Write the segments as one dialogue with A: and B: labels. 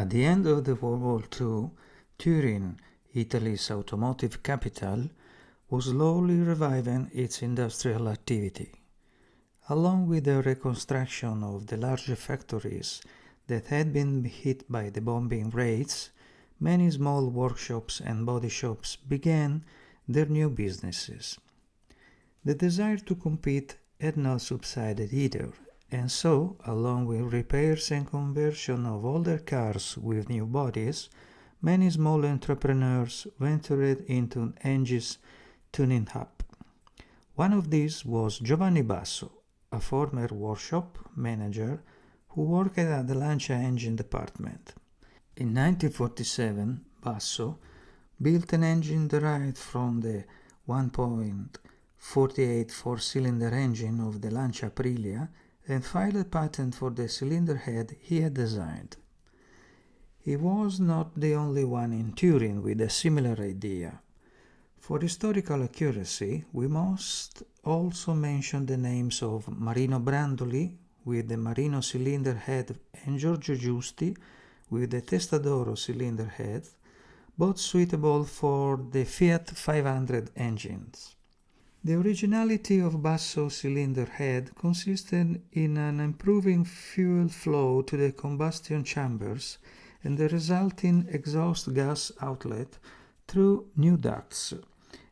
A: At the end of the World War II, Turin, Italy's automotive capital, was slowly reviving its industrial activity. Along with the reconstruction of the larger factories that had been hit by the bombing raids, many small workshops and body shops began their new businesses. The desire to compete had not subsided either, and so, along with repairs and conversion of older cars with new bodies, many small entrepreneurs ventured into engines tuning up. One of these was Joanni Baso, a former workshop manager who worked at the Lancia engine department. In 1947, Basso built an engine derived from the 1.48 four-cylinder engine of the Lancia Aprilia and filed a patent for the cylinder head he had designed. He was not the only one in Turin with a similar idea. For historical accuracy, we must also mention the names of Marino Brandoli with the Marino cylinder head and Giorgio Giusti with the Testadoro cylinder head, both suitable for the Fiat 500 engines. The originality of Basso's cylinder head consisted in an improving fuel flow to the combustion chambers and the resulting exhaust gas outlet through new ducts,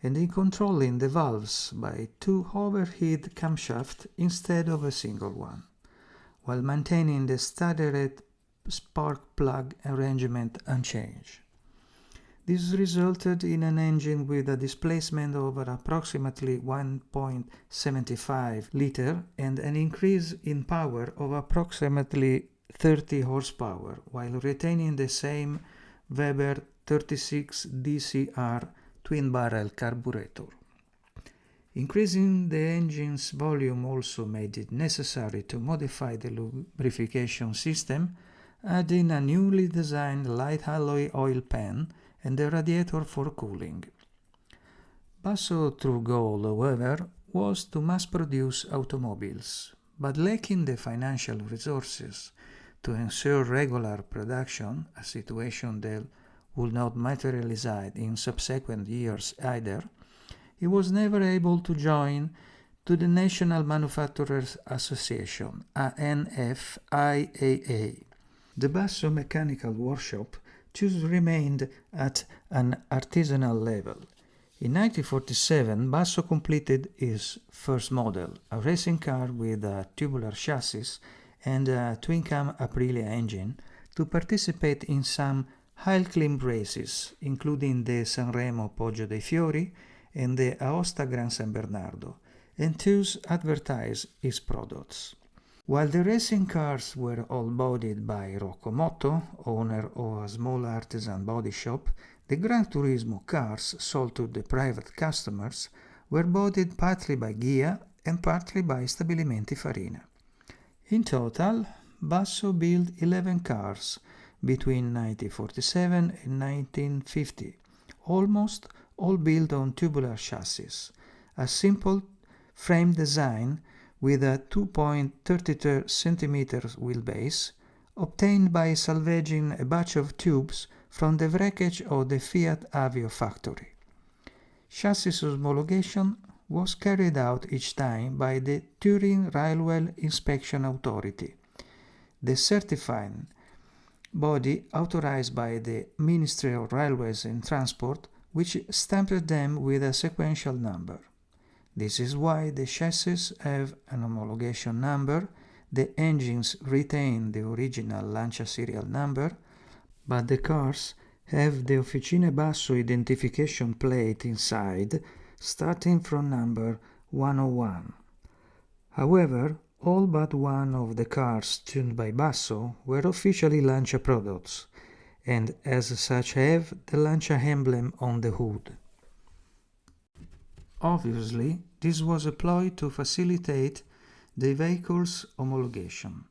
A: and in controlling the valves by two overhead camshafts instead of a single one, while maintaining the staggered spark plug arrangement unchanged. This resulted in an engine with a displacement of approximately 1.75 liter and an increase in power of approximately 30 horsepower, while retaining the same Weber 36 DCR twin-barrel carburetor. Increasing the engine's volume also made it necessary to modify the lubrication system, adding a newly designed light alloy oil pan and a radiator for cooling. Basso's true goal, however, was to mass-produce automobiles, but lacking the financial resources to ensure regular production, a situation that would not materialize in subsequent years either, he was never able to join to the National Manufacturers Association, NFIAA. The Basso Mechanical Workshop thus remained at an artisanal level. In 1947, Basso completed his first model, a racing car with a tubular chassis and a twin-cam Aprilia engine, to participate in some high-climb races, including the Sanremo Poggio dei Fiori and the Aosta Gran San Bernardo, and thus advertise his products. While the racing cars were all bodied by Rocco Motto, owner of a small artisan body shop, the Gran Turismo cars sold to the private customers were bodied partly by Ghia and partly by Stabilimenti Farina. In total, Basso built 11 cars between 1947 and 1950, almost all built on tubular chassis, a simple frame design with a 2.32 cm wheelbase, obtained by salvaging a batch of tubes from the wreckage of the Fiat Avio factory. Chassis homologation was carried out each time by the Turin Railway Inspection Authority, the certifying body authorized by the Ministry of Railways and Transport, which stamped them with a sequential number. This is why the chassis have an homologation number, the engines retain the original Lancia serial number, but the cars have the Officine Basso identification plate inside, starting from number 101. However, all but one of the cars tuned by Basso were officially Lancia products, and as such have the Lancia emblem on the hood. Obviously, this was employed to facilitate the vehicle's homologation.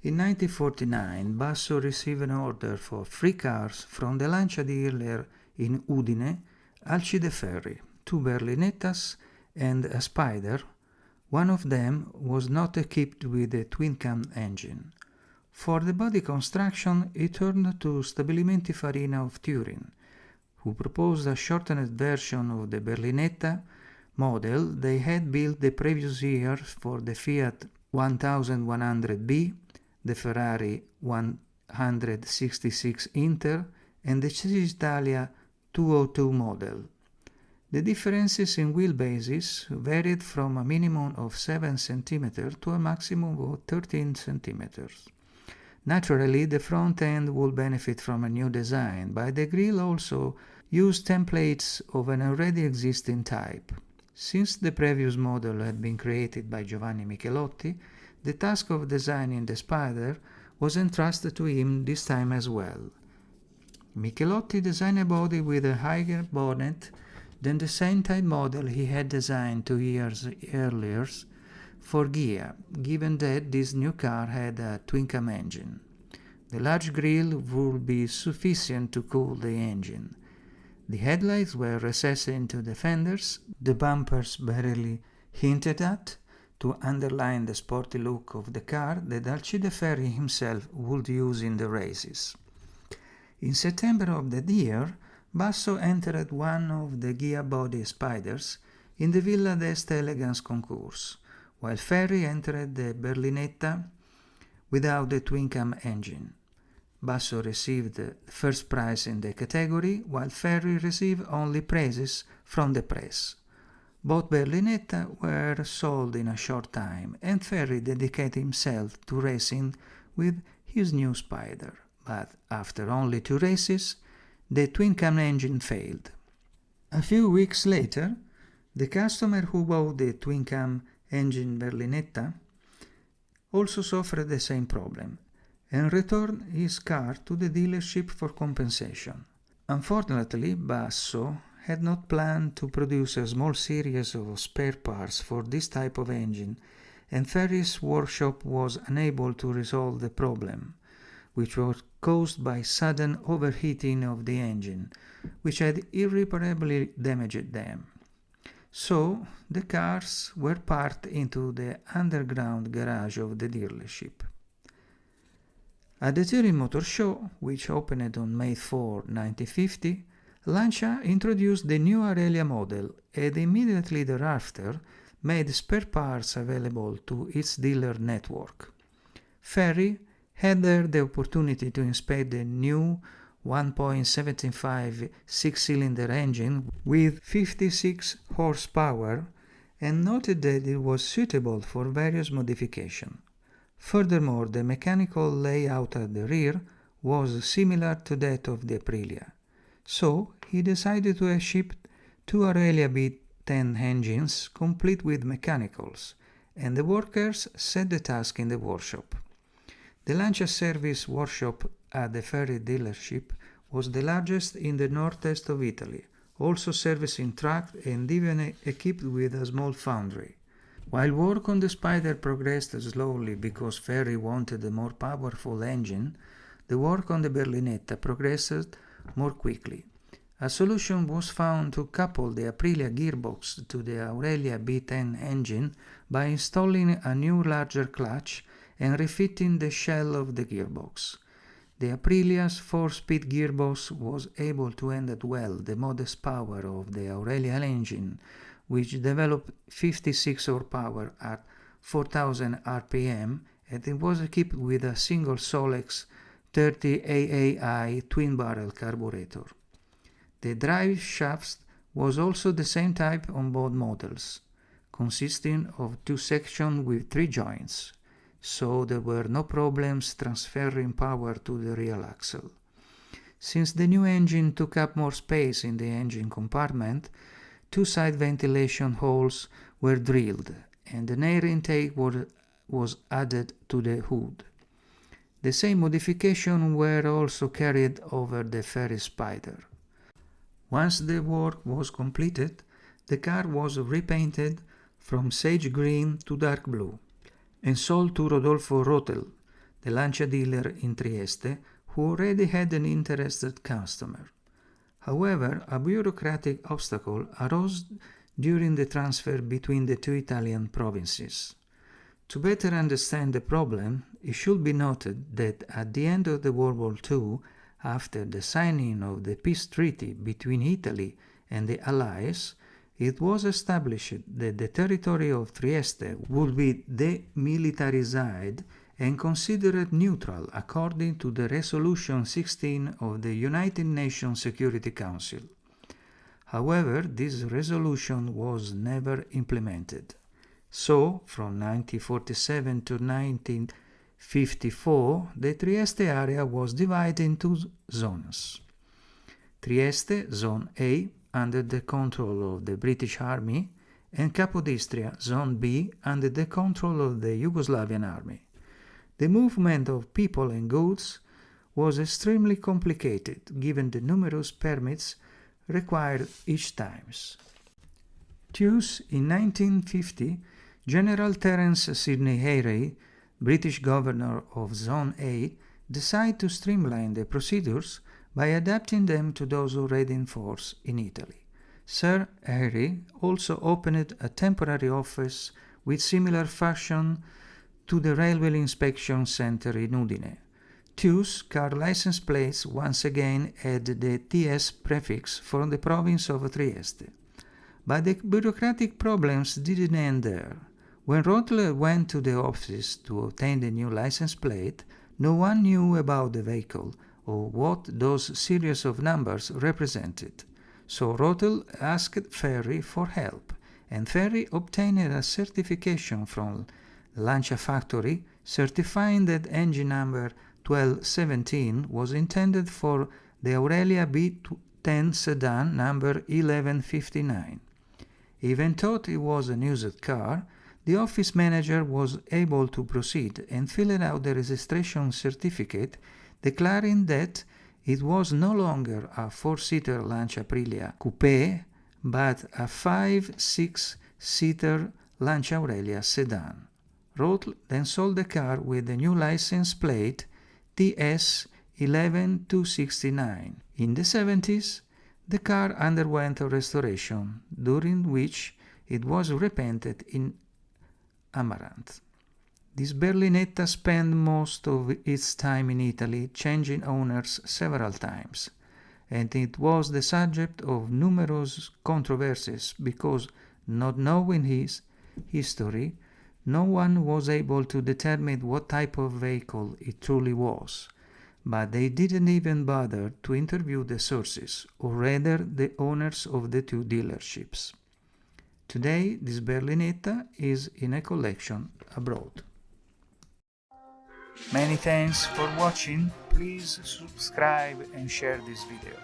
A: In 1949, Basso received an order for 3 cars from the Lancia dealer in Udine, Alcideferri, 2 Berlinettas and a Spider. One of them was not equipped with a twin-cam engine. For the body construction, he turned to Stabilimenti Farina of Turin, who proposed a shortened version of the Berlinetta model they had built the previous year for the Fiat 1100B, the Ferrari 166 Inter, and the Cisitalia 202 model. The differences in wheelbases varied from a minimum of 7 cm to a maximum of 13 cm. Naturally, the front end will benefit from a new design, but the grille also used templates of an already existing type. Since the previous model had been created by Giovanni Michelotti, the task of designing the Spider was entrusted to him this time as well. Michelotti designed a body with a higher bonnet than the same type model he had designed 2 years earlier for Ghia, given that this new car had a twin-cam engine. The large grille would be sufficient to cool the engine. The headlights were recessed into the fenders, the bumpers barely hinted at, to underline the sporty look of the car that Alcide Ferri himself would use in the races. In September of that year, Basso entered one of the Ghia body Spiders in the Villa d'Este Elegance concourse, while Ferri entered the Berlinetta without the twin-cam engine. Basso received the first prize in the category, while Ferri received only praises from the press. Both Berlinetta were sold in a short time, and Ferri dedicated himself to racing with his new Spider. But after only 2 races, the twin-cam engine failed. A few weeks later, the customer who bought the twin-cam engine Berlinetta also suffered the same problem and returned his car to the dealership for compensation. Unfortunately, Basso had not planned to produce a small series of spare parts for this type of engine, and Ferri's workshop was unable to resolve the problem, which was caused by sudden overheating of the engine, which had irreparably damaged them. So, the cars were parked into the underground garage of the dealership. At the Turin Motor Show, which opened on May 4, 1950, Lancia introduced the new Aurelia model and immediately thereafter made spare parts available to its dealer network. Ferri had there the opportunity to inspect the new 1.75 six-cylinder engine with 56 horsepower and noted that it was suitable for various modifications. Furthermore, the mechanical layout at the rear was similar to that of the Aprilia. So, he decided to ship 2 Aurelia B10 engines complete with mechanicals, and the workers set the task in the workshop. The Lancia service workshop at the Ferri dealership was the largest in the northeast of Italy, also servicing trucks and even equipped with a small foundry. While work on the Spider progressed slowly because Ferri wanted a more powerful engine, the work on the Berlinetta progressed more quickly. A solution was found to couple the Aprilia gearbox to the Aurelia B10 engine by installing a new larger clutch and refitting the shell of the gearbox. The Aprilia's 4-speed gearbox was able to handle well the modest power of the Aurelia engine, which developed 56 horsepower at 4000 rpm, and it was equipped with a single Solex 30 AAI twin-barrel carburetor. The drive shaft was also the same type on both models, consisting of 2 sections with 3 joints, so there were no problems transferring power to the rear axle. Since the new engine took up more space in the engine compartment, 2 side ventilation holes were drilled, and an air intake was added to the hood. The same modifications were also carried over the Ferri Spider. Once the work was completed, the car was repainted from sage green to dark blue and sold to Rodolfo Rotel, the Lancia dealer in Trieste, who already had an interested customer. However, a bureaucratic obstacle arose during the transfer between the 2 Italian provinces. To better understand the problem, it should be noted that at the end of the World War II, after the signing of the peace treaty between Italy and the Allies, it was established that the territory of Trieste would be demilitarized and considered neutral according to the Resolution 16 of the United Nations Security Council. However, this resolution was never implemented. So, from 1947 to 1954, the Trieste area was divided into zones. Trieste, Zone A, under the control of the British Army, and Capodistria, Zone B, under the control of the Yugoslavian Army. The movement of people and goods was extremely complicated, given the numerous permits required each time. Thus, in 1950, General Terence Sidney Hayre, British Governor of Zone A, decided to streamline the procedures by adapting them to those already in force in Italy. Sir Hayre also opened a temporary office with similar function to the Railway Inspection Center in Udine. Thus, car license plates once again had the TS prefix from the province of Trieste. But the bureaucratic problems didn't end there. When Rottler went to the office to obtain the new license plate, no one knew about the vehicle or what those series of numbers represented. So Rottler asked Ferry for help, and Ferry obtained a certification from Lancia factory certifying that engine number 1217 was intended for the Aurelia B10 sedan number 1159. Even though it was an used car, the office manager was able to proceed and fill out the registration certificate declaring that it was no longer a 4-seater Lancia Aprilia coupe, but a 5-6-seater Lancia Aurelia sedan. Roth then sold the car with the new license plate TS 11269. In the 70s, the car underwent a restoration, during which it was repainted in amaranth. This Berlinetta spent most of its time in Italy, changing owners several times, and it was the subject of numerous controversies because, not knowing his history, no one was able to determine what type of vehicle it truly was, but they didn't even bother to interview the sources, or rather the owners of the two dealerships. Today, this Berlinetta is in a collection abroad. Many thanks for watching. Please subscribe and share this video.